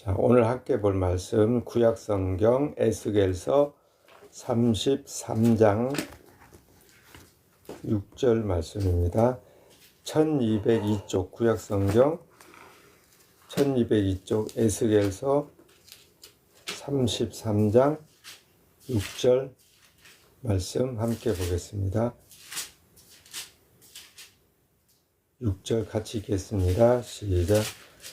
자, 오늘 함께 볼 말씀 구약성경 에스겔서 33장 6절 말씀입니다. 1202쪽 구약성경 1202쪽 에스겔서 33장 6절 말씀 함께 보겠습니다. 6절 같이 읽겠습니다. 시작.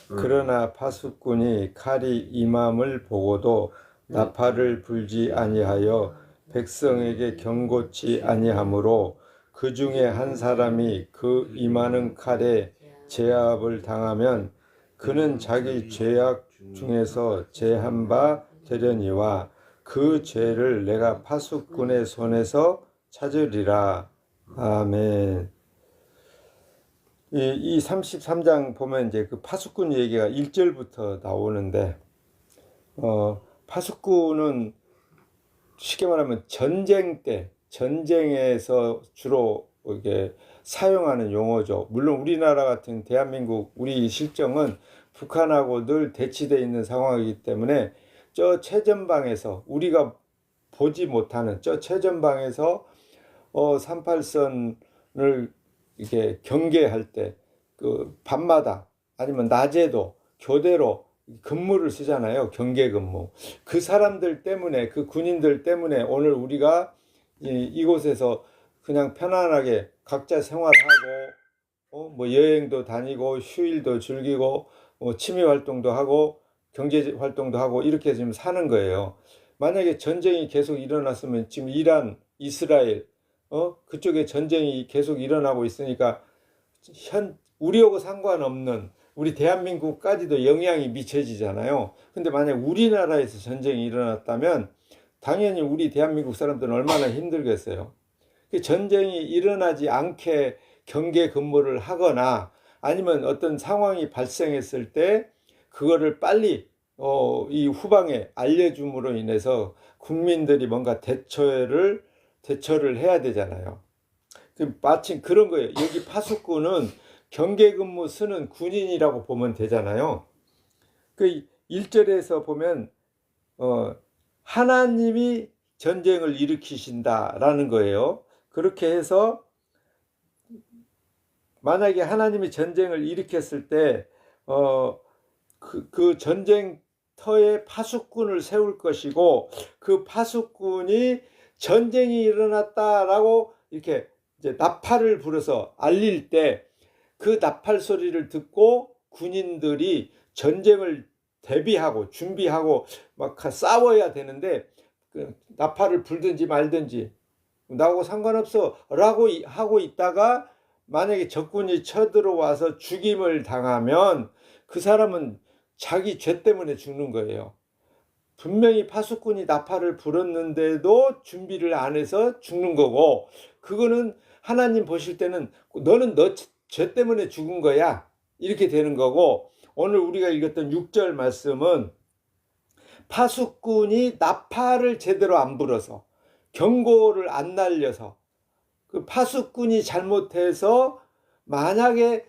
그러나 파수꾼이 칼이 임함을 보고도 나팔을 불지 아니하여 백성에게 경고치 아니하므로 그 중에 한 사람이 그 임하는 칼에 제압을 당하면 그는 자기 죄악 중에서 제한 바 되려니와 그 죄를 내가 파수꾼의 손에서 찾으리라. 아멘. 이 33장 보면 이제 그 파수꾼 얘기가 1절부터 나오는데, 파수꾼은 쉽게 말하면 전쟁 때, 전쟁에서 주로 이게 사용하는 용어죠. 물론 우리나라 같은 대한민국, 우리 실정은 북한하고 늘 대치되어 있는 상황이기 때문에 저 최전방에서 우리가 보지 못하는 저 최전방에서 38선을 이게 경계할 때 그 밤마다 아니면 낮에도 교대로 근무를 쓰잖아요. 경계 근무. 그 사람들 때문에, 그 군인들 때문에 오늘 우리가 이곳에서 그냥 편안하게 각자 생활하고 뭐 여행도 다니고 휴일도 즐기고 취미 활동도 하고 경제 활동도 하고 이렇게 지금 사는 거예요. 만약에 전쟁이 계속 일어났으면 지금 이란, 이스라엘 그쪽에 전쟁이 계속 일어나고 있으니까 우리하고 상관없는 우리 대한민국까지도 영향이 미쳐지잖아요. 근데 만약 우리나라에서 전쟁이 일어났다면 당연히 우리 대한민국 사람들은 얼마나 힘들겠어요. 전쟁이 일어나지 않게 경계 근무를 하거나 아니면 어떤 상황이 발생했을 때 그거를 빨리 이 후방에 알려줌으로 인해서 국민들이 뭔가 대처를 해야 되잖아요. 마침 그런 거예요. 여기 파수꾼은 경계근무 쓰는 군인이라고 보면 되잖아요. 그 1절에서 보면 하나님이 전쟁을 일으키신다라는 거예요. 그렇게 해서 만약에 하나님이 전쟁을 일으켰을 때 그 전쟁터에 파수꾼을 세울 것이고 그 파수꾼이 전쟁이 일어났다라고 이렇게 이제 나팔을 불어서 알릴 때 그 나팔 소리를 듣고 군인들이 전쟁을 대비하고 준비하고 막 싸워야 되는데 그 나팔을 불든지 말든지 나하고 상관없어 라고 하고 있다가 만약에 적군이 쳐들어와서 죽임을 당하면 그 사람은 자기 죄 때문에 죽는 거예요. 분명히 파수꾼이 나팔을 불었는데도 준비를 안 해서 죽는 거고, 그거는 하나님 보실 때는 너는 너 죄 때문에 죽은 거야 이렇게 되는 거고, 오늘 우리가 읽었던 6절 말씀은 파수꾼이 나팔을 제대로 안 불어서 경고를 안 날려서 그 파수꾼이 잘못해서 만약에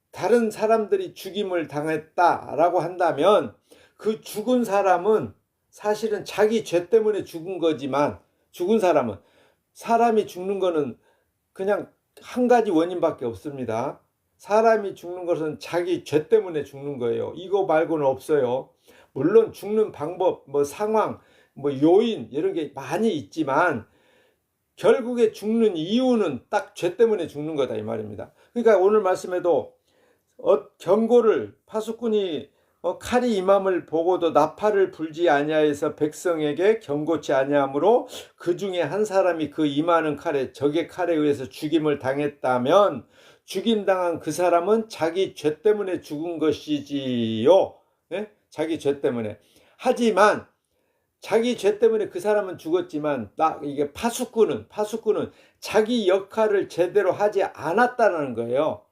다른 사람들이 죽임을 당했다라고 한다면 그 죽은 사람은 사실은 자기 죄 때문에 죽은 거지만, 죽은 사람은, 사람이 죽는 거는 그냥 한 가지 원인밖에 없습니다. 사람이 죽는 것은 자기 죄 때문에 죽는 거예요. 이거 말고는 없어요. 물론 죽는 방법, 뭐 상황, 뭐 요인 이런 게 많이 있지만 결국에 죽는 이유는 딱 죄 때문에 죽는 거다 이 말입니다. 그러니까 오늘 말씀에도 경고를 파수꾼이 칼이 임함을 보고도 나팔을 불지 아니하여서 백성에게 경고치 아니하므로 그 중에 한 사람이 그 임하는 칼에, 적의 칼에 의해서 죽임을 당했다면 죽임당한 그 사람은 자기 죄 때문에 죽은 것이지요. 네? 자기 죄 때문에. 하지만 자기 죄 때문에 그 사람은 죽었지만 이게 파수꾼은 자기 역할을 제대로 하지 않았다는 거예요.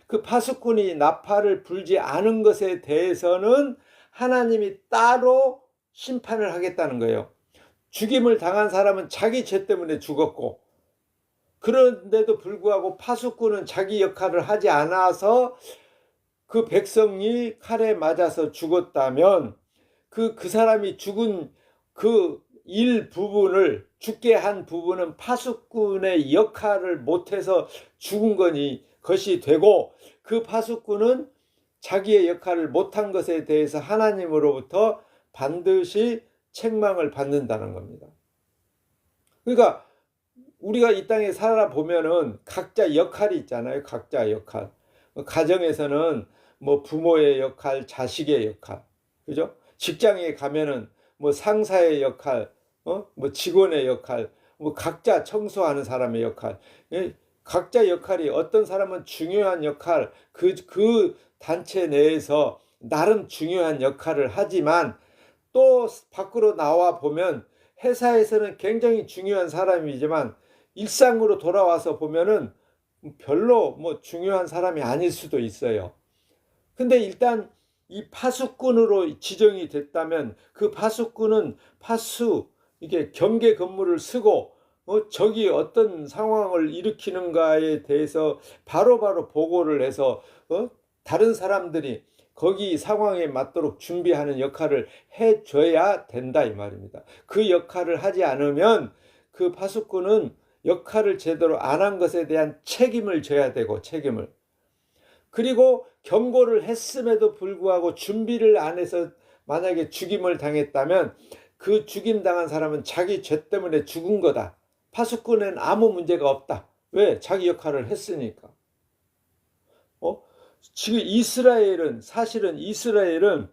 그 파수꾼이 나팔을 불지 않은 것에 대해서는 하나님이 따로 심판을 하겠다는 거예요. 죽임을 당한 사람은 자기 죄 때문에 죽었고, 그런데도 불구하고 파수꾼은 자기 역할을 하지 않아서 그 백성이 칼에 맞아서 죽었다면 그 사람이 죽은 그 일부분을, 죽게 한 부분은 파수꾼의 역할을 못해서 죽은 거니 것이 되고, 그 파수꾼은 자기의 역할을 못한 것에 대해서 하나님으로부터 반드시 책망을 받는다는 겁니다. 그러니까 우리가 이 땅에 살아보면은 각자 역할이 있잖아요. 각자 역할. 가정에서는 뭐 부모의 역할, 자식의 역할, 그죠? 직장에 가면은 뭐 상사의 역할, 뭐 직원의 역할, 뭐 각자 청소하는 사람의 역할, 각자 역할이, 어떤 사람은 중요한 역할, 그 단체 내에서 나름 중요한 역할을 하지만, 또 밖으로 나와 보면 회사에서는 굉장히 중요한 사람이지만 일상으로 돌아와서 보면은 별로 뭐 중요한 사람이 아닐 수도 있어요. 근데 일단 이 파수꾼으로 지정이 됐다면 그 파수꾼은 이게 경계 근무를 쓰고 적이 어떤 상황을 일으키는가에 대해서 바로바로 보고를 해서 다른 사람들이 거기 상황에 맞도록 준비하는 역할을 해줘야 된다 이 말입니다. 그 역할을 하지 않으면 그 파수꾼은 역할을 제대로 안 한 것에 대한 책임을 져야 되고, 책임을. 그리고 경고를 했음에도 불구하고 준비를 안 해서 만약에 죽임을 당했다면 그 죽임 당한 사람은 자기 죄 때문에 죽은 거다. 파수꾼은 아무 문제가 없다. 왜? 자기 역할을 했으니까. 지금 사실은 이스라엘은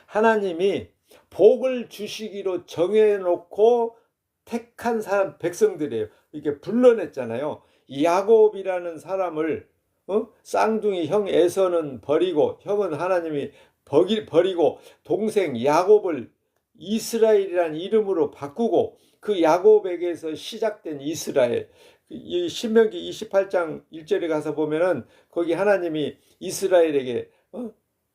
하나님이 복을 주시기로 정해놓고 택한 사람, 백성들이에요. 이렇게 불러냈잖아요. 야곱이라는 사람을 쌍둥이 형 에서는 버리고, 형은 하나님이 버리고 동생 야곱을 이스라엘이라는 이름으로 바꾸고, 그 야곱에게서 시작된 이스라엘. 이 신명기 28장 1절에 가서 보면은 거기 하나님이 이스라엘에게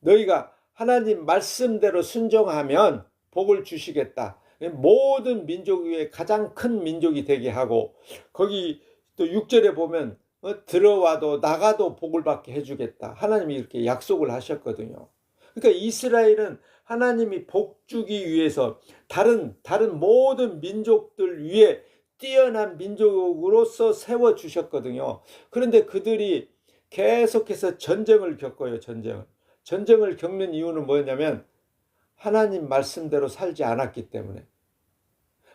너희가 하나님 말씀대로 순종하면 복을 주시겠다. 모든 민족 위에 가장 큰 민족이 되게 하고, 거기 또 6절에 보면 들어와도 나가도 복을 받게 해주겠다. 하나님이 이렇게 약속을 하셨거든요. 그러니까 이스라엘은 하나님이 복 주기 위해서 다른 모든 민족들 위에 뛰어난 민족으로서 세워주셨거든요. 그런데 그들이 계속해서 전쟁을 겪어요. 전쟁을 겪는 이유는 뭐냐면 하나님 말씀대로 살지 않았기 때문에.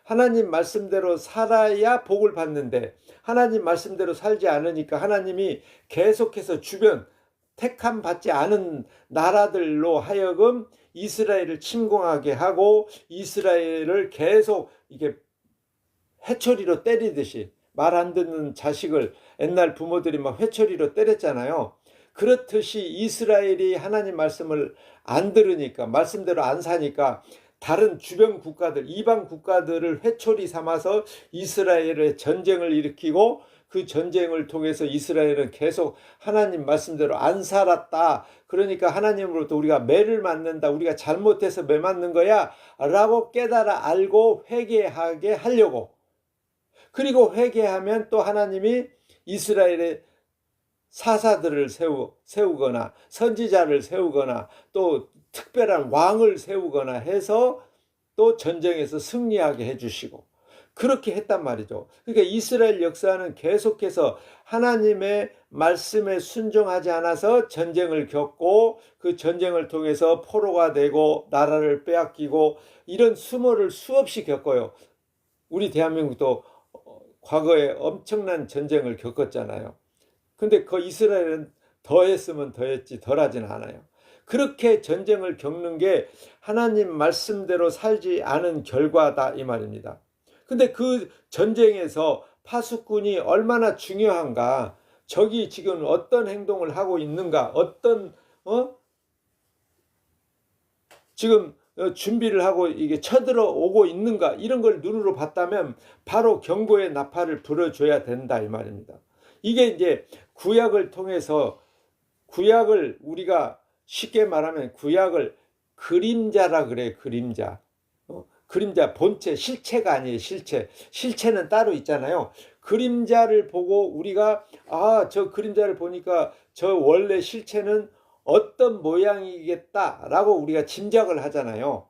하나님 말씀대로 살아야 복을 받는데 하나님 말씀대로 살지 않으니까 하나님이 계속해서 주변 택함 받지 않은 나라들로 하여금 이스라엘을 침공하게 하고, 이스라엘을 계속 이게 회초리로 때리듯이, 말 안 듣는 자식을 옛날 부모들이 막 회초리로 때렸잖아요. 그렇듯이 이스라엘이 하나님 말씀을 안 들으니까, 말씀대로 안 사니까 다른 주변 국가들, 이방 국가들을 회초리 삼아서 이스라엘의 전쟁을 일으키고, 그 전쟁을 통해서 이스라엘은 계속 하나님 말씀대로 안 살았다. 그러니까 하나님으로부터 우리가 매를 맞는다. 우리가 잘못해서 매 맞는 거야 라고 깨달아 알고 회개하게 하려고. 그리고 회개하면 또 하나님이 이스라엘의 사사들을 세우거나 선지자를 세우거나 또 특별한 왕을 세우거나 해서 또 전쟁에서 승리하게 해주시고, 그렇게 했단 말이죠. 그러니까 이스라엘 역사는 계속해서 하나님의 말씀에 순종하지 않아서 전쟁을 겪고, 그 전쟁을 통해서 포로가 되고 나라를 빼앗기고, 이런 수모를 수없이 겪어요. 우리 대한민국도 과거에 엄청난 전쟁을 겪었잖아요. 근데 그 이스라엘은 더 했으면 더 했지 덜 하진 않아요. 그렇게 전쟁을 겪는 게 하나님 말씀대로 살지 않은 결과다 이 말입니다. 근데 그 전쟁에서 파수꾼이 얼마나 중요한가, 적이 지금 어떤 행동을 하고 있는가, 지금 준비를 하고 이게 쳐들어오고 있는가, 이런 걸 눈으로 봤다면 바로 경고의 나팔을 불어줘야 된다 이 말입니다. 이게 이제 구약을 통해서, 구약을 우리가 쉽게 말하면 구약을 그림자라 그래. 그림자. 그림자, 본체, 실체가 아니에요. 실체는 따로 있잖아요. 그림자를 보고 우리가 저 그림자를 보니까 저 원래 실체는 어떤 모양이겠다라고 우리가 짐작을 하잖아요.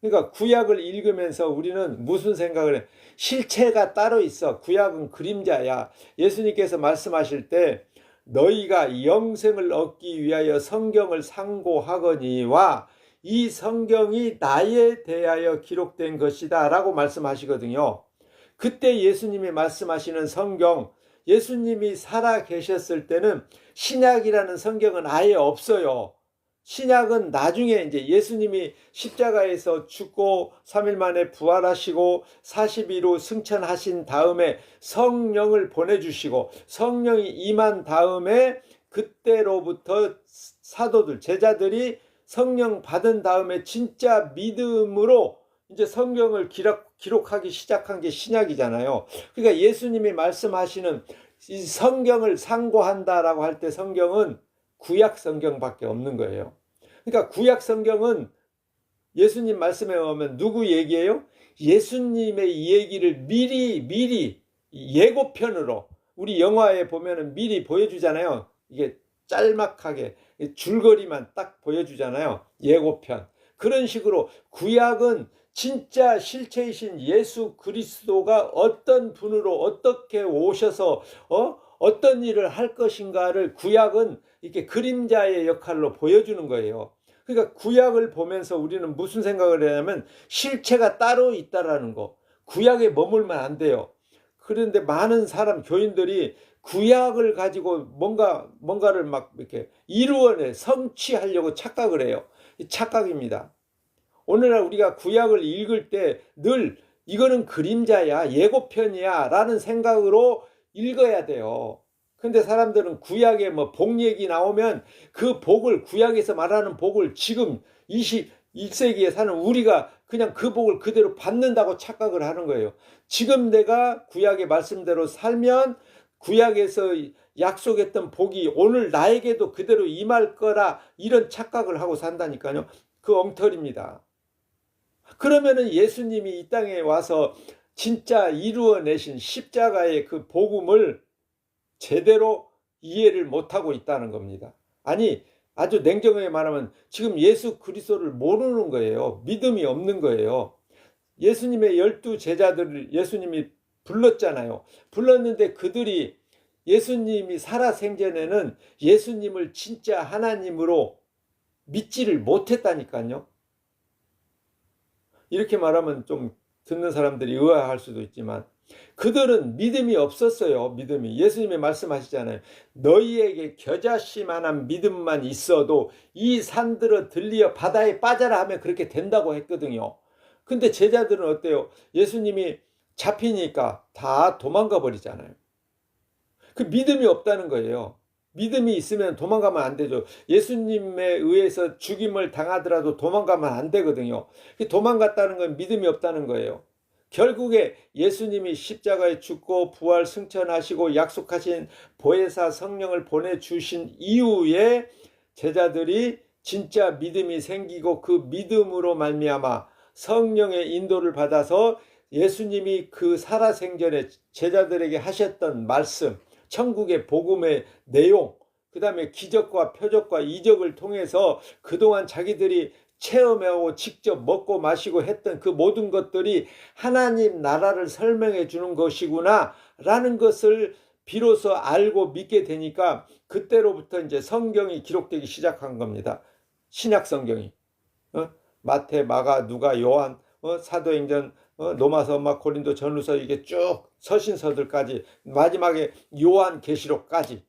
그러니까 구약을 읽으면서 우리는 무슨 생각을 해? 실체가 따로 있어. 구약은 그림자야. 예수님께서 말씀하실 때 너희가 영생을 얻기 위하여 성경을 상고하거니와 이 성경이 나에 대하여 기록된 것이다 라고 말씀하시거든요. 그때 예수님이 말씀하시는 성경, 예수님이 살아 계셨을 때는 신약이라는 성경은 아예 없어요. 신약은 나중에 이제 예수님이 십자가에서 죽고 3일 만에 부활하시고 40일 후 승천하신 다음에 성령을 보내주시고 성령이 임한 다음에 그때로부터 사도들, 제자들이 성령 받은 다음에 진짜 믿음으로 이제 성경을 기록하기 시작한 게 신약이잖아요. 그러니까 예수님이 말씀하시는 이 성경을 상고한다라고 할 때 성경은 구약 성경밖에 없는 거예요. 그러니까 구약 성경은 예수님 말씀에 오면 누구 얘기예요? 예수님의 이 얘기를 미리 예고편으로 우리 영화에 보면은 미리 보여주잖아요. 이게 짤막하게 줄거리만 딱 보여주잖아요. 예고편. 그런 식으로 구약은 진짜 실체이신 예수 그리스도가 어떤 분으로 어떻게 오셔서 어떤 일을 할 것인가를 구약은 이렇게 그림자의 역할로 보여주는 거예요. 그러니까 구약을 보면서 우리는 무슨 생각을 하냐면 실체가 따로 있다라는 거. 구약에 머물면 안 돼요. 그런데 많은 사람 교인들이 구약을 가지고 뭔가를 막 이렇게 이루어내 성취하려고 착각을 해요. 착각입니다. 오늘날 우리가 구약을 읽을 때 늘 이거는 그림자야, 예고편이야 라는 생각으로 읽어야 돼요. 근데 사람들은 구약에 뭐 복 얘기 나오면 그 복을, 구약에서 말하는 복을 지금 21세기에 사는 우리가 그냥 그 복을 그대로 받는다고 착각을 하는 거예요. 지금 내가 구약의 말씀대로 살면 구약에서 약속했던 복이 오늘 나에게도 그대로 임할 거라 이런 착각을 하고 산다니까요. 그 엉터리입니다. 그러면은 예수님이 이 땅에 와서 진짜 이루어내신 십자가의 그 복음을 제대로 이해를 못하고 있다는 겁니다. 아니, 아주 냉정하게 말하면 지금 예수 그리스도를 모르는 거예요. 믿음이 없는 거예요. 예수님의 12 제자들을 예수님이 불렀잖아요. 불렀는데 그들이 예수님이 살아생전에는 예수님을 진짜 하나님으로 믿지를 못했다니까요. 이렇게 말하면 좀 듣는 사람들이 의아할 수도 있지만 그들은 믿음이 없었어요. 믿음이. 예수님이 말씀하시잖아요. 너희에게 겨자씨만한 믿음만 있어도 이 산들을 들리어 바다에 빠져라 하면 그렇게 된다고 했거든요. 근데 제자들은 어때요? 예수님이 잡히니까 다 도망가 버리잖아요. 그 믿음이 없다는 거예요. 믿음이 있으면 도망가면 안 되죠. 예수님에 의해서 죽임을 당하더라도 도망가면 안 되거든요. 도망갔다는 건 믿음이 없다는 거예요. 결국에 예수님이 십자가에 죽고 부활 승천하시고 약속하신 보혜사 성령을 보내주신 이후에 제자들이 진짜 믿음이 생기고 그 믿음으로 말미암아 성령의 인도를 받아서 예수님이 그 살아생전에 제자들에게 하셨던 말씀, 천국의 복음의 내용, 그 다음에 기적과 표적과 이적을 통해서 그동안 자기들이 체험하고 직접 먹고 마시고 했던 그 모든 것들이 하나님 나라를 설명해 주는 것이구나 라는 것을 비로소 알고 믿게 되니까 그때로부터 이제 성경이 기록되기 시작한 겁니다. 신약 성경이. 마태, 마가, 누가, 요한, 사도행전, 로마서, 고린도, 전후서 이게 쭉 서신서들까지 마지막에 요한계시록까지.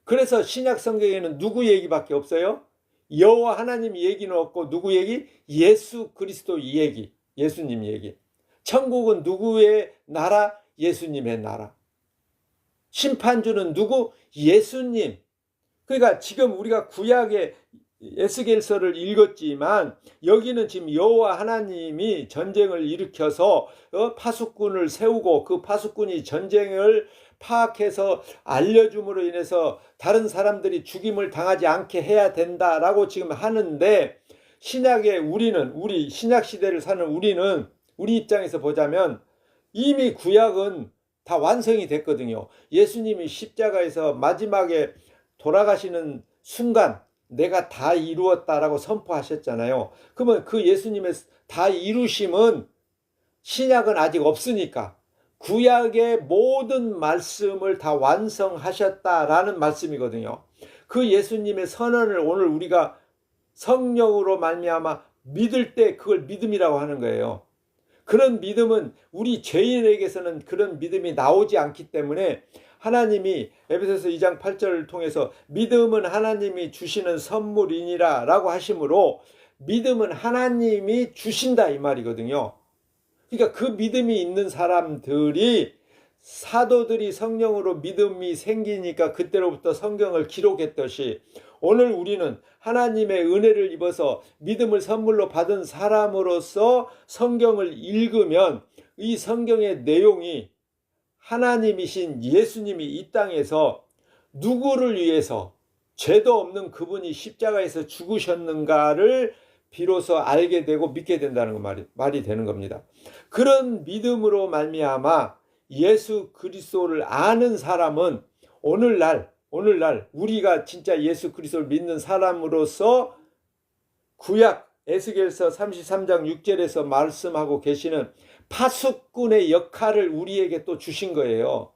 그래서 신약 성경에는 누구 얘기밖에 없어요? 여호와 하나님 얘기는 없고 누구 얘기? 예수 그리스도 얘기, 예수님 얘기. 천국은 누구의 나라? 예수님의 나라. 심판주는 누구? 예수님. 그러니까 지금 우리가 구약의 에스겔서를 읽었지만 여기는 지금 여호와 하나님이 전쟁을 일으켜서 파수꾼을 세우고 그 파수꾼이 전쟁을 파악해서 알려줌으로 인해서 다른 사람들이 죽임을 당하지 않게 해야 된다라고 지금 하는데 신약의 우리 신약 시대를 사는 우리 입장에서 보자면 이미 구약은 다 완성이 됐거든요. 예수님이 십자가에서 마지막에 돌아가시는 순간 내가 다 이루었다라고 선포하셨잖아요. 그러면 그 예수님의 다 이루심은 신약은 아직 없으니까 구약의 모든 말씀을 다 완성하셨다라는 말씀이거든요. 그 예수님의 선언을 오늘 우리가 성령으로 말미암아 믿을 때 그걸 믿음이라고 하는 거예요. 그런 믿음은 우리 죄인에게서는 그런 믿음이 나오지 않기 때문에 하나님이 에베소서 2장 8절을 통해서 믿음은 하나님이 주시는 선물이니라 라고 하심으로 믿음은 하나님이 주신다 이 말이거든요. 그러니까 그 믿음이 있는 사람들이 사도들이 성령으로 믿음이 생기니까 그때로부터 성경을 기록했듯이 오늘 우리는 하나님의 은혜를 입어서 믿음을 선물로 받은 사람으로서 성경을 읽으면 이 성경의 내용이 하나님이신 예수님이 이 땅에서 누구를 위해서 죄도 없는 그분이 십자가에서 죽으셨는가를 비로소 알게 되고 믿게 된다는 말이 되는 겁니다. 그런 믿음으로 말미암아 예수 그리스도를 아는 사람은 오늘날 우리가 진짜 예수 그리스도를 믿는 사람으로서 구약 에스겔서 33장 6절에서 말씀하고 계시는 파수꾼의 역할을 우리에게 또 주신 거예요.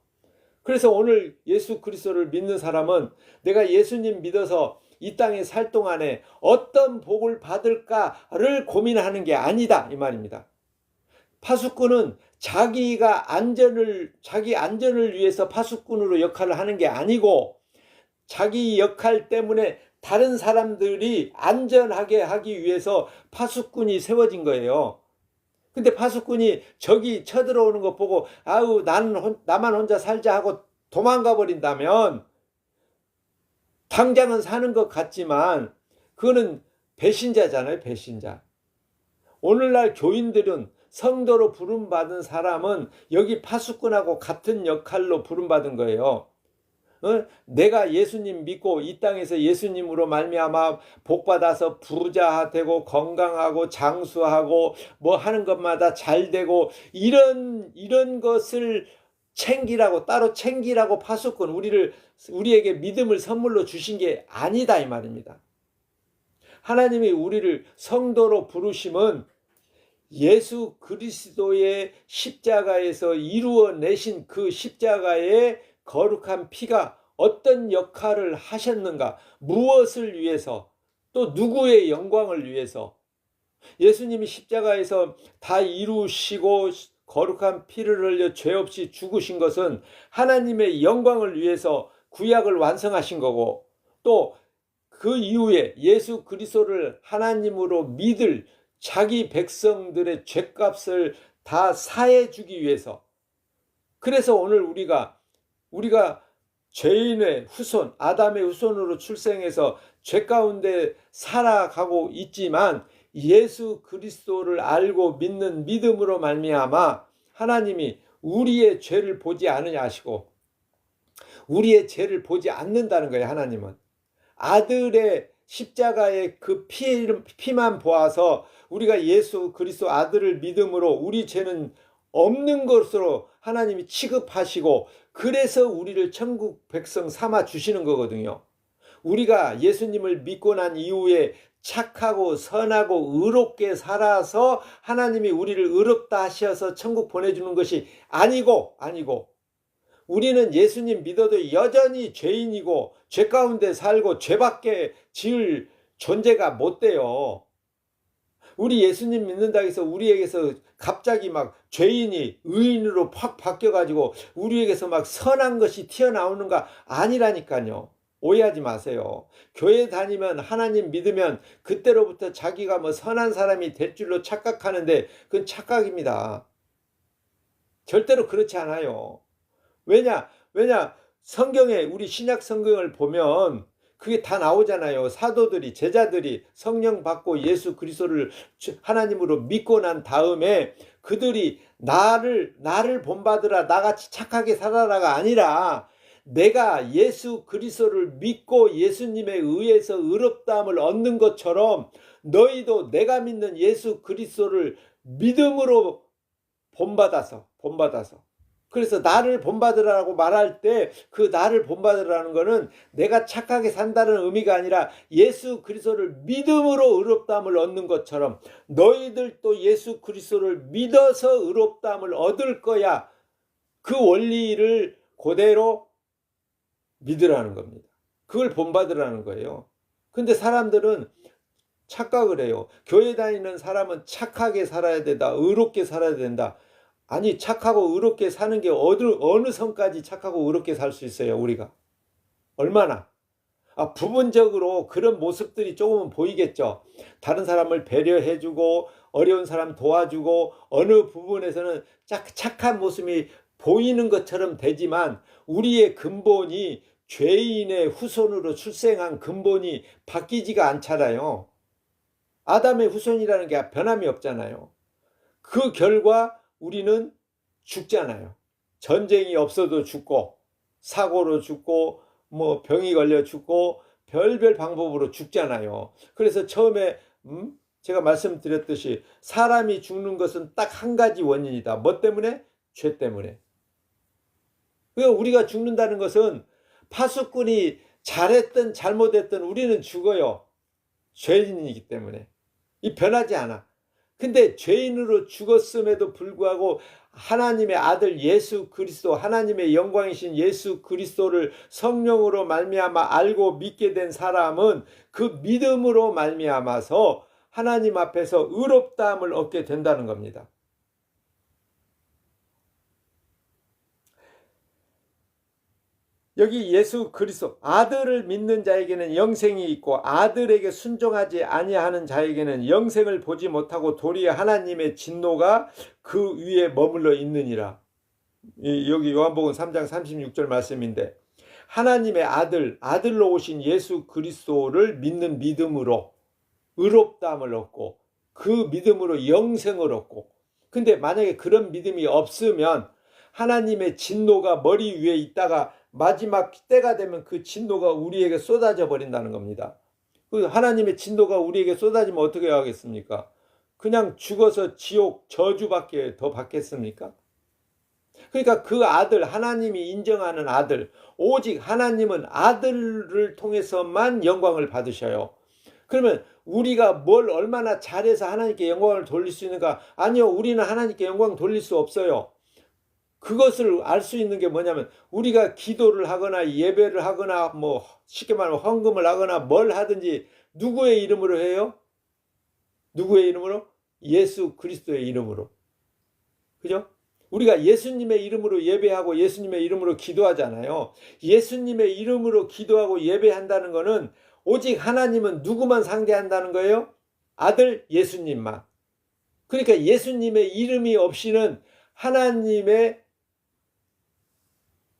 그래서 오늘 예수 그리스도를 믿는 사람은 내가 예수님 믿어서 이 땅에 살 동안에 어떤 복을 받을까를 고민하는 게 아니다 이 말입니다. 파수꾼은 자기 안전을 위해서 파수꾼으로 역할을 하는 게 아니고 자기 역할 때문에 다른 사람들이 안전하게 하기 위해서 파수꾼이 세워진 거예요. 근데 파수꾼이 적이 쳐들어오는 거 보고 아우 나만 혼자 살자 하고 도망가 버린다면 당장은 사는 것 같지만 그거는 배신자잖아요. 배신자. 오늘날 교인들은 성도로 부름받은 사람은 여기 파수꾼하고 같은 역할로 부름받은 거예요. 내가 예수님 믿고 이 땅에서 예수님으로 말미암아 복받아서 부자 되고 건강하고 장수하고 뭐 하는 것마다 잘 되고 이런 것을 따로 챙기라고 파수꾼 우리에게 믿음을 선물로 주신 게 아니다 이 말입니다. 하나님이 우리를 성도로 부르심은 예수 그리스도의 십자가에서 이루어내신 그 십자가의 거룩한 피가 어떤 역할을 하셨는가, 무엇을 위해서, 또 누구의 영광을 위해서 예수님이 십자가에서 다 이루시고 거룩한 피를 흘려 죄 없이 죽으신 것은 하나님의 영광을 위해서 구약을 완성하신 거고 또 그 이후에 예수 그리스도를 하나님으로 믿을 자기 백성들의 죄값을 다 사해 주기 위해서 그래서 오늘 우리가 죄인의 후손, 아담의 후손으로 출생해서 죄 가운데 살아가고 있지만 예수 그리스도를 알고 믿는 믿음으로 말미암아 하나님이 우리의 죄를 보지 않으냐 하시고 우리의 죄를 보지 않는다는 거예요. 하나님은 아들의 십자가의 그 피만 보아서 우리가 예수 그리스도 아들을 믿음으로 우리 죄는 없는 것으로 하나님이 취급하시고 그래서 우리를 천국 백성 삼아 주시는 거거든요. 우리가 예수님을 믿고 난 이후에 착하고 선하고 의롭게 살아서 하나님이 우리를 의롭다 하셔서 천국 보내주는 것이 아니고 우리는 예수님 믿어도 여전히 죄인이고 죄 가운데 살고 죄밖에 지을 존재가 못 돼요. 우리 예수님 믿는다고 해서 우리에게서 갑자기 막 죄인이 의인으로 팍 바뀌어가지고 우리에게서 막 선한 것이 튀어나오는가 아니라니까요. 오해하지 마세요. 교회 다니면 하나님 믿으면 그때로부터 자기가 뭐 선한 사람이 될 줄로 착각하는데 그건 착각입니다. 절대로 그렇지 않아요. 왜냐 성경에 우리 신약 성경을 보면 그게 다 나오잖아요. 사도들이 제자들이 성령 받고 예수 그리스도를 하나님으로 믿고 난 다음에 그들이 나를 본받으라 나같이 착하게 살아라가 아니라 내가 예수 그리스도를 믿고 예수님에 의해서 의롭다함을 얻는 것처럼 너희도 내가 믿는 예수 그리스도를 믿음으로 본받아서 그래서 나를 본받으라고 말할 때 그 나를 본받으라는 거는 내가 착하게 산다는 의미가 아니라 예수 그리스도를 믿음으로 의롭다함을 얻는 것처럼 너희들도 예수 그리스도를 믿어서 의롭다함을 얻을 거야. 그 원리를 그대로 믿으라는 겁니다. 그걸 본받으라는 거예요. 근데 사람들은 착각을 해요. 교회 다니는 사람은 착하게 살아야 된다. 의롭게 살아야 된다. 아니, 착하고 의롭게 사는 게 어느 선까지 착하고 의롭게 살 수 있어요, 우리가? 얼마나? 부분적으로 그런 모습들이 조금은 보이겠죠. 다른 사람을 배려해주고 어려운 사람 도와주고 어느 부분에서는 착한 모습이 보이는 것처럼 되지만 우리의 근본이 죄인의 후손으로 출생한 근본이 바뀌지가 않잖아요. 아담의 후손이라는 게 변함이 없잖아요. 그 결과 우리는 죽잖아요. 전쟁이 없어도 죽고 사고로 죽고 뭐 병이 걸려 죽고 별별 방법으로 죽잖아요. 그래서 처음에 제가 말씀드렸듯이 사람이 죽는 것은 딱 한 가지 원인이다. 뭐 때문에? 죄 때문에. 그러니까 우리가 죽는다는 것은 파수꾼이 잘했든 잘못했든 우리는 죽어요. 죄인이기 때문에. 이 변하지 않아. 근데 죄인으로 죽었음에도 불구하고 하나님의 아들 예수 그리스도, 하나님의 영광이신 예수 그리스도를 성령으로 말미암아 알고 믿게 된 사람은 그 믿음으로 말미암아서 하나님 앞에서 의롭다함을 얻게 된다는 겁니다. 여기 예수 그리스도 아들을 믿는 자에게는 영생이 있고 아들에게 순종하지 아니하는 자에게는 영생을 보지 못하고 도리어 하나님의 진노가 그 위에 머물러 있느니라. 여기 요한복음 3장 36절 말씀인데 하나님의 아들로 오신 예수 그리스도를 믿는 믿음으로 의롭다함을 얻고 그 믿음으로 영생을 얻고, 근데 만약에 그런 믿음이 없으면 하나님의 진노가 머리 위에 있다가 마지막 때가 되면 그 진노가 우리에게 쏟아져 버린다는 겁니다. 그 하나님의 진노가 우리에게 쏟아지면 어떻게 하겠습니까? 그냥 죽어서 지옥 저주밖에 더 받겠습니까? 그러니까 그 아들, 하나님이 인정하는 아들, 오직 하나님은 아들을 통해서만 영광을 받으셔요. 그러면 우리가 뭘 얼마나 잘해서 하나님께 영광을 돌릴 수 있는가? 아니요, 우리는 하나님께 영광 돌릴 수 없어요. 그것을 알 수 있는 게 뭐냐면 우리가 기도를 하거나 예배를 하거나 뭐 쉽게 말하면 헌금을 하거나 뭘 하든지 누구의 이름으로 해요? 누구의 이름으로? 예수 그리스도의 이름으로. 그죠? 우리가 예수님의 이름으로 예배하고 예수님의 이름으로 기도하잖아요. 예수님의 이름으로 기도하고 예배한다는 것은 오직 하나님은 누구만 상대한다는 거예요? 아들 예수님만. 그러니까 예수님의 이름이 없이는 하나님의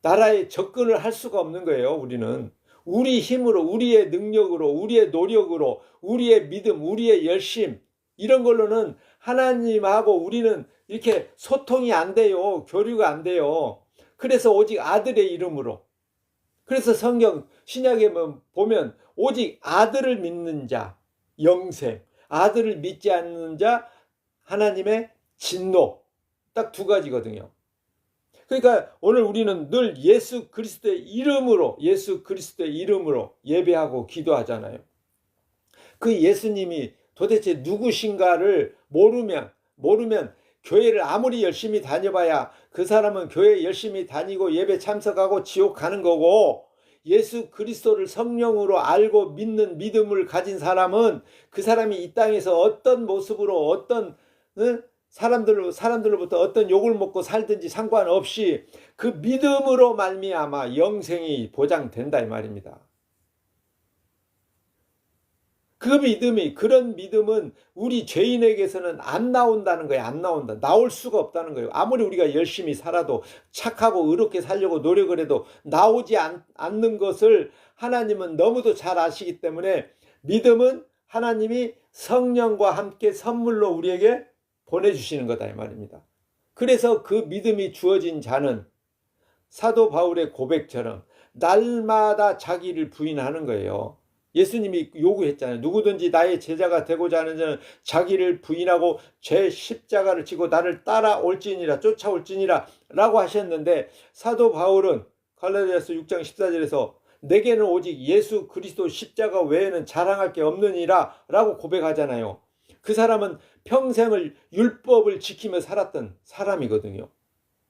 나라에 접근을 할 수가 없는 거예요. 우리는 우리 힘으로, 우리의 능력으로, 우리의 노력으로, 우리의 믿음, 우리의 열심, 이런 걸로는 하나님하고 우리는 이렇게 소통이 안 돼요. 교류가 안 돼요. 그래서 오직 아들의 이름으로. 그래서 성경 신약에 보면 오직 아들을 믿는 자 영생, 아들을 믿지 않는 자 하나님의 진노, 딱 두 가지거든요. 그러니까 오늘 우리는 늘 예수 그리스도의 이름으로 예배하고 기도하잖아요. 그 예수님이 도대체 누구신가를 모르면 교회를 아무리 열심히 다녀봐야 그 사람은 교회 열심히 다니고 예배 참석하고 지옥 가는 거고, 예수 그리스도를 성령으로 알고 믿는 믿음을 가진 사람은 그 사람이 이 땅에서 어떤 모습으로 어떤 사람들로부터 어떤 욕을 먹고 살든지 상관없이 그 믿음으로 말미암아 영생이 보장된다 이 말입니다. 그런 믿음은 우리 죄인에게서는 안 나온다는 거예요. 안 나온다. 나올 수가 없다는 거예요. 아무리 우리가 열심히 살아도 착하고 의롭게 살려고 노력을 해도 나오지 않는 것을 하나님은 너무도 잘 아시기 때문에 믿음은 하나님이 성령과 함께 선물로 우리에게 보내주시는 거다 이 말입니다. 그래서 그 믿음이 주어진 자는 사도 바울의 고백처럼 날마다 자기를 부인하는 거예요. 예수님이 요구했잖아요. 누구든지 나의 제자가 되고자 하는 자는 자기를 부인하고 제 십자가를 지고 나를 따라올지니라, 쫓아올지니라 라고 하셨는데, 사도 바울은 갈라디아서 6장 14절에서 내게는 오직 예수 그리스도 십자가 외에는 자랑할 게 없느니라 라고 고백하잖아요. 그 사람은 평생을 율법을 지키며 살았던 사람이거든요.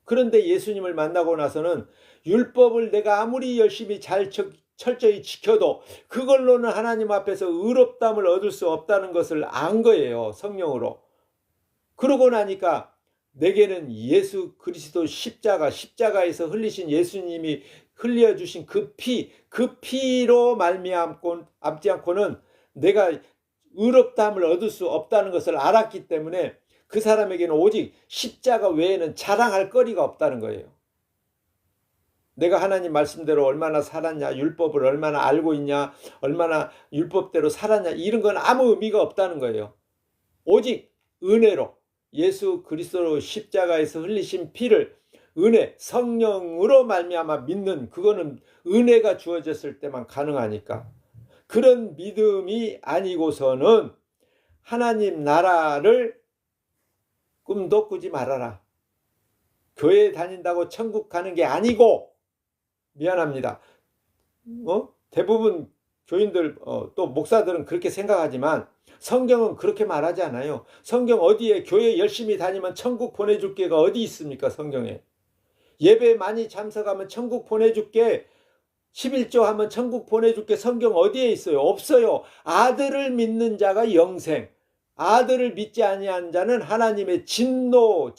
그런데 예수님을 만나고 나서는 율법을 내가 아무리 열심히 철저히 지켜도 그걸로는 하나님 앞에서 의롭다함을 얻을 수 없다는 것을 안 거예요. 성령으로. 그러고 나니까 내게는 예수 그리스도 십자가에서 흘리신 예수님이 흘려주신 그 피로 말미암지 않고는 내가 의롭다함을 얻을 수 없다는 것을 알았기 때문에 그 사람에게는 오직 십자가 외에는 자랑할 거리가 없다는 거예요. 내가 하나님 말씀대로 얼마나 살았냐, 율법을 얼마나 알고 있냐, 얼마나 율법대로 살았냐, 이런 건 아무 의미가 없다는 거예요. 오직 은혜로 예수 그리스도 십자가에서 흘리신 피를 은혜, 성령으로 말미암아 믿는, 그거는 은혜가 주어졌을 때만 가능하니까. 그런 믿음이 아니고서는 하나님 나라를 꿈도 꾸지 말아라. 교회 다닌다고 천국 가는 게 아니고, 미안합니다. 대부분 교인들, 또 목사들은 그렇게 생각하지만 성경은 그렇게 말하지 않아요. 성경 어디에 교회 열심히 다니면 천국 보내줄 게가 어디 있습니까? 성경에. 예배 많이 참석하면 천국 보내줄게, 11조 하면 천국 보내줄게, 성경 어디에 있어요? 없어요. 아들을 믿는 자가 영생, 아들을 믿지 아니한 자는 하나님의 진노,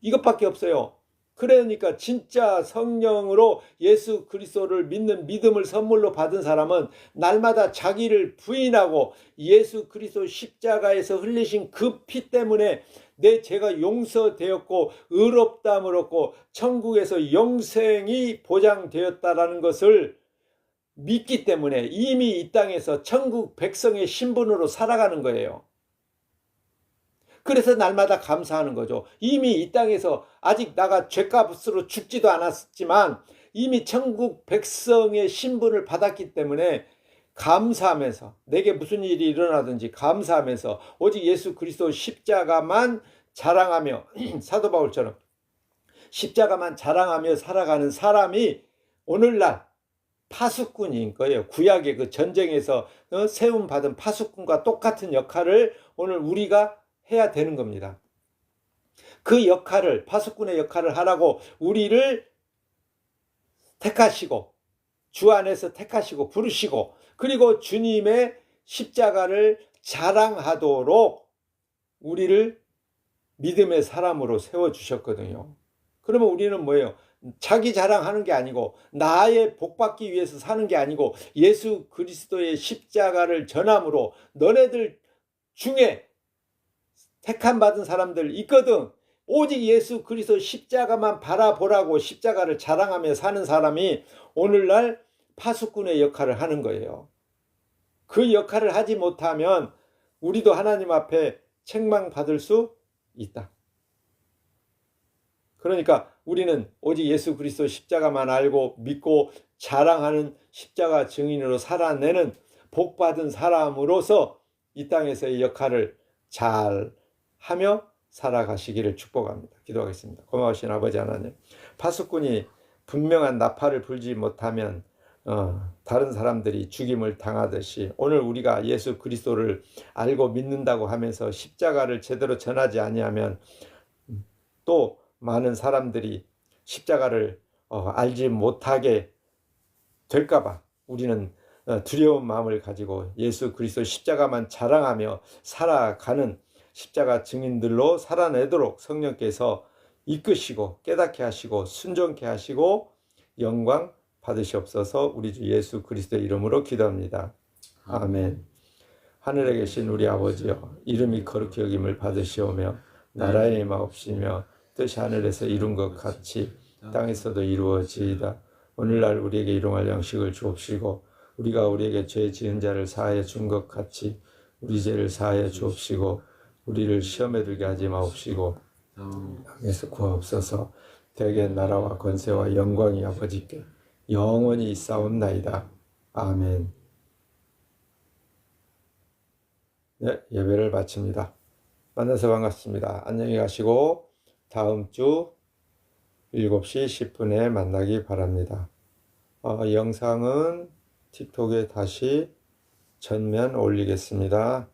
이것밖에 없어요. 그러니까 진짜 성령으로 예수 그리스도를 믿는 믿음을 선물로 받은 사람은 날마다 자기를 부인하고 예수 그리스도 십자가에서 흘리신 그 피 때문에 내 죄가 용서되었고 의롭다함을 얻고 천국에서 영생이 보장되었다라는 것을 믿기 때문에 이미 이 땅에서 천국 백성의 신분으로 살아가는 거예요. 그래서 날마다 감사하는 거죠. 이미 이 땅에서 아직 나가 죄값으로 죽지도 않았지만 이미 천국 백성의 신분을 받았기 때문에 감사하면서, 내게 무슨 일이 일어나든지 감사하면서 오직 예수 그리스도 십자가만 자랑하며 사도 바울처럼 십자가만 자랑하며 살아가는 사람이 오늘날 파수꾼인 거예요. 구약의 그 전쟁에서 세움받은 파수꾼과 똑같은 역할을 오늘 우리가 해야 되는 겁니다. 그 역할을, 파수꾼의 역할을 하라고 우리를 택하시고, 주 안에서 택하시고 부르시고, 그리고 주님의 십자가를 자랑하도록 우리를 믿음의 사람으로 세워주셨거든요. 그러면 우리는 뭐예요? 자기 자랑하는 게 아니고, 나의 복받기 위해서 사는 게 아니고, 예수 그리스도의 십자가를 전함으로 너네들 중에 택함 받은 사람들 있거든. 오직 예수 그리스도 십자가만 바라보라고 십자가를 자랑하며 사는 사람이 오늘날 파수꾼의 역할을 하는 거예요. 그 역할을 하지 못하면 우리도 하나님 앞에 책망받을 수 있다. 그러니까 우리는 오직 예수 그리스도 십자가만 알고 믿고 자랑하는 십자가 증인으로 살아내는 복받은 사람으로서 이 땅에서의 역할을 잘 하며 살아가시기를 축복합니다. 기도하겠습니다. 고마우신 아버지 하나님, 파수꾼이 분명한 나팔을 불지 못하면 다른 사람들이 죽임을 당하듯이 오늘 우리가 예수 그리스도를 알고 믿는다고 하면서 십자가를 제대로 전하지 아니하면 또 많은 사람들이 십자가를 알지 못하게 될까봐 우리는 두려운 마음을 가지고 예수 그리스도 십자가만 자랑하며 살아가는 십자가 증인들로 살아내도록 성령께서 이끄시고 깨닫게 하시고 순종케 하시고 영광 받으시옵소서. 우리 주 예수 그리스도의 이름으로 기도합니다. 아멘. 하늘에 계신 우리 아버지여, 이름이 거룩히 여김을 받으시오며 나라의 임하옵시며 뜻이 하늘에서 이룬 것 같이 땅에서도 이루어지이다. 오늘날 우리에게 일용할 양식을 주옵시고 우리가 우리에게 죄 지은 자를 사하여 준 것 같이 우리 죄를 사하여 주옵시고 우리를 시험에 들게 하지 마옵시고 악에서 구하옵소서. 대개 나라와 권세와 영광이 아버지께 영원히 있사옵나이다. 아멘. 예배를 마칩니다. 만나서 반갑습니다. 안녕히 가시고 다음 주 7시 10분에 만나기 바랍니다. 영상은 틱톡에 다시 전면 올리겠습니다.